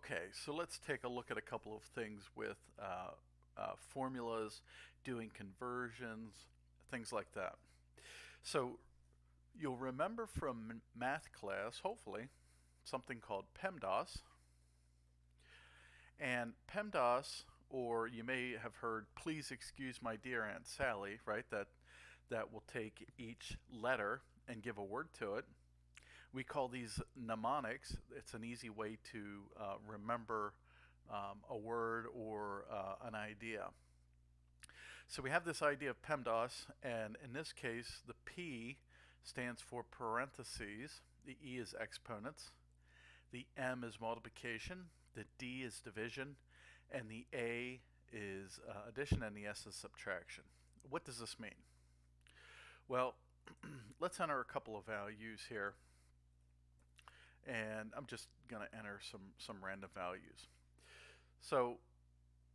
Okay, so let's take a look at a couple of things with formulas, doing conversions, things like that. So you'll remember from math class, hopefully, something called PEMDAS. And PEMDAS, or you may have heard, please excuse my dear Aunt Sally, right? That will take each letter and give a word to it. We call these mnemonics. It's an easy way to remember a word or an idea. So we have this idea of PEMDAS, and in this case, the P stands for parentheses, the E is exponents, the M is multiplication, the D is division, and the A is addition, and the S is subtraction. What does this mean? Well, let's enter a couple of values here, and I'm just going to enter some random values. So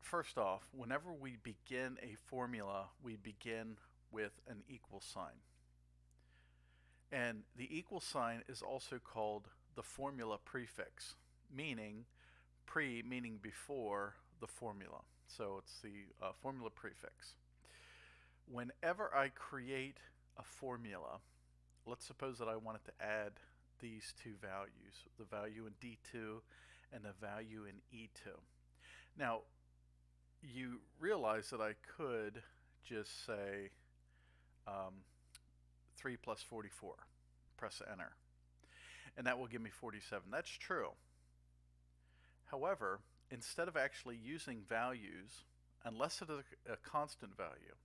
first off, whenever we begin a formula, we begin with an equal sign. And the equal sign is also called the formula prefix, meaning meaning before the formula. So it's the formula prefix. Whenever I create a formula, let's suppose that I wanted to add these two values, the value in D2 and the value in E2. Now, you realize that I could just say 3 plus 44. Press enter. And that will give me 47. That's true. However, instead of actually using values, unless it is a constant value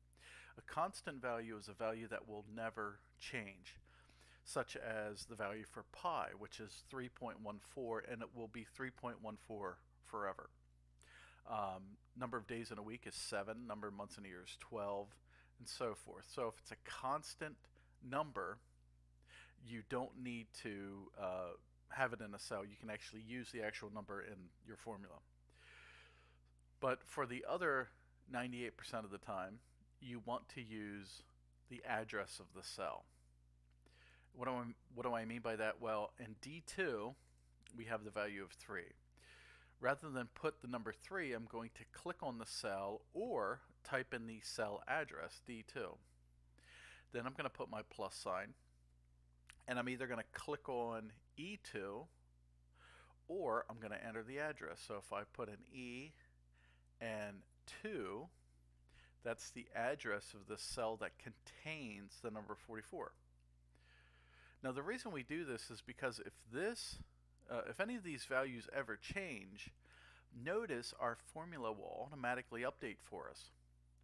is a value that will never change, such as the value for pi, which is 3.14, and it will be 3.14 forever. Number of days in a week is 7, number of months in a year is 12, and so forth. So if it's a constant number, you don't need to have it in a cell. You can actually use the actual number in your formula. But for the other 98% of the time, you want to use the address of the cell. What do I mean by that? Well, in D2, we have the value of 3. Rather than put the number 3, I'm going to click on the cell or type in the cell address, D2. Then I'm going to put my plus sign, and I'm either going to click on E2 or I'm going to enter the address. So if I put an E and 2, that's the address of the cell that contains the number 44. Now the reason we do this is because if any of these values ever change, notice our formula will automatically update for us.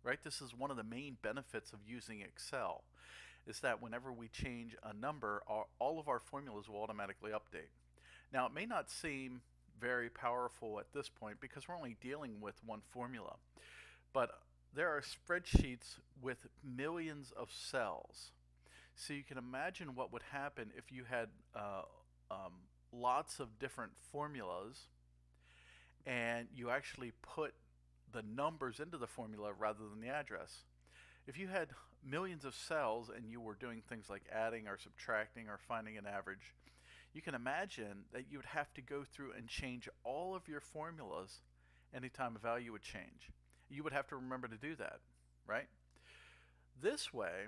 Right? This is one of the main benefits of using Excel, is that whenever we change a number, all of our formulas will automatically update. Now it may not seem very powerful at this point because we're only dealing with one formula, but there are spreadsheets with millions of cells. So you can imagine what would happen if you had lots of different formulas and you actually put the numbers into the formula rather than the address. If you had millions of cells and you were doing things like adding or subtracting or finding an average, you can imagine that you would have to go through and change all of your formulas anytime a value would change. You would have to remember to do that, right? This way,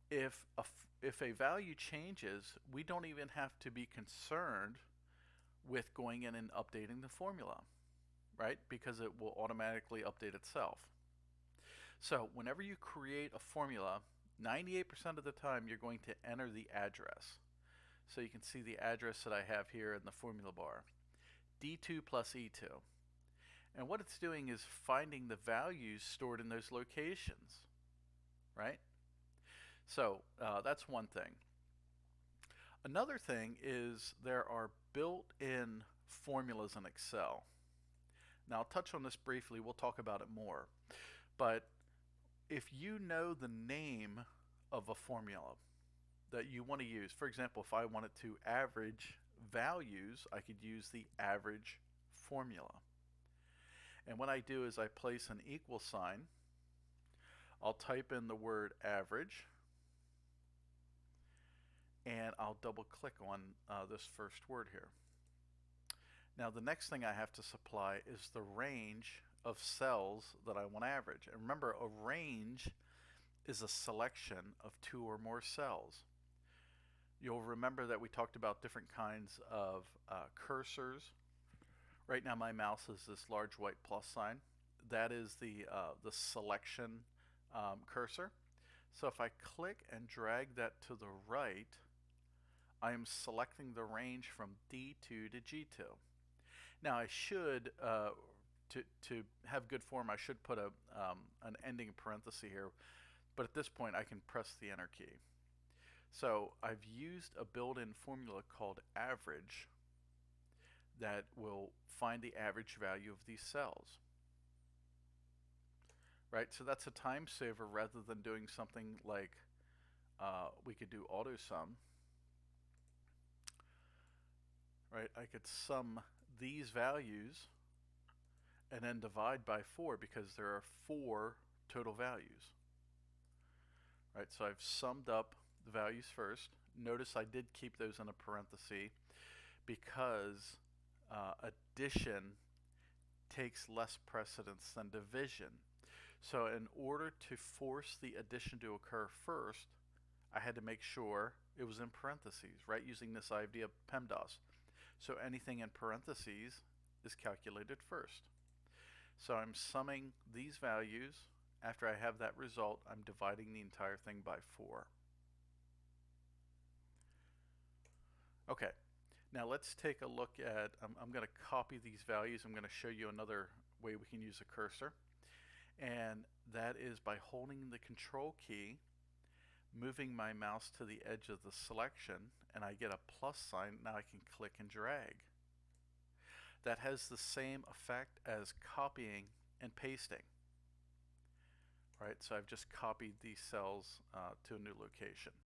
if a value changes, we don't even have to be concerned with going in and updating the formula, right? Because it will automatically update itself. So whenever you create a formula, 98% of the time you're going to enter the address. So you can see the address that I have here in the formula bar, D2 plus E2. And what it's doing is finding the values stored in those locations, right? So that's one thing. Another thing is there are built-in formulas in Excel. Now I'll touch on this briefly, we'll talk about it more. But if you know the name of a formula that you want to use, for example, if I wanted to average values, I could use the average formula. And what I do is I place an equal sign, I'll type in the word average, and I'll double click on this first word here. Now the next thing I have to supply is the range of cells that I want to average. And remember, a range is a selection of two or more cells. You'll remember that we talked about different kinds of cursors. Right now my mouse is this large white plus sign. That is the selection cursor. So if I click and drag that to the right, I am selecting the range from D2 to G2. Now I should, to have good form, I should put an ending parenthesis here, but at this point I can press the enter key. So I've used a built-in formula called average that will find the average value of these cells. Right, so that's a time saver rather than doing something like we could do AutoSum. Right, I could sum these values and then divide by 4 because there are 4 total values. Right, so I've summed up the values first. Notice I did keep those in a parenthesis because addition takes less precedence than division. So in order to force the addition to occur first, I had to make sure it was in parentheses, right, using this idea of PEMDAS. So anything in parentheses is calculated first. So I'm summing these values. After I have that result, I'm dividing the entire thing by 4. Okay, now let's take a look at, I'm going to copy these values. I'm going to show you another way we can use a cursor. And that is by holding the control key, moving my mouse to the edge of the selection, and I get a plus sign. Now I can click and drag. That has the same effect as copying and pasting. Right, so I've just copied these cells to a new location.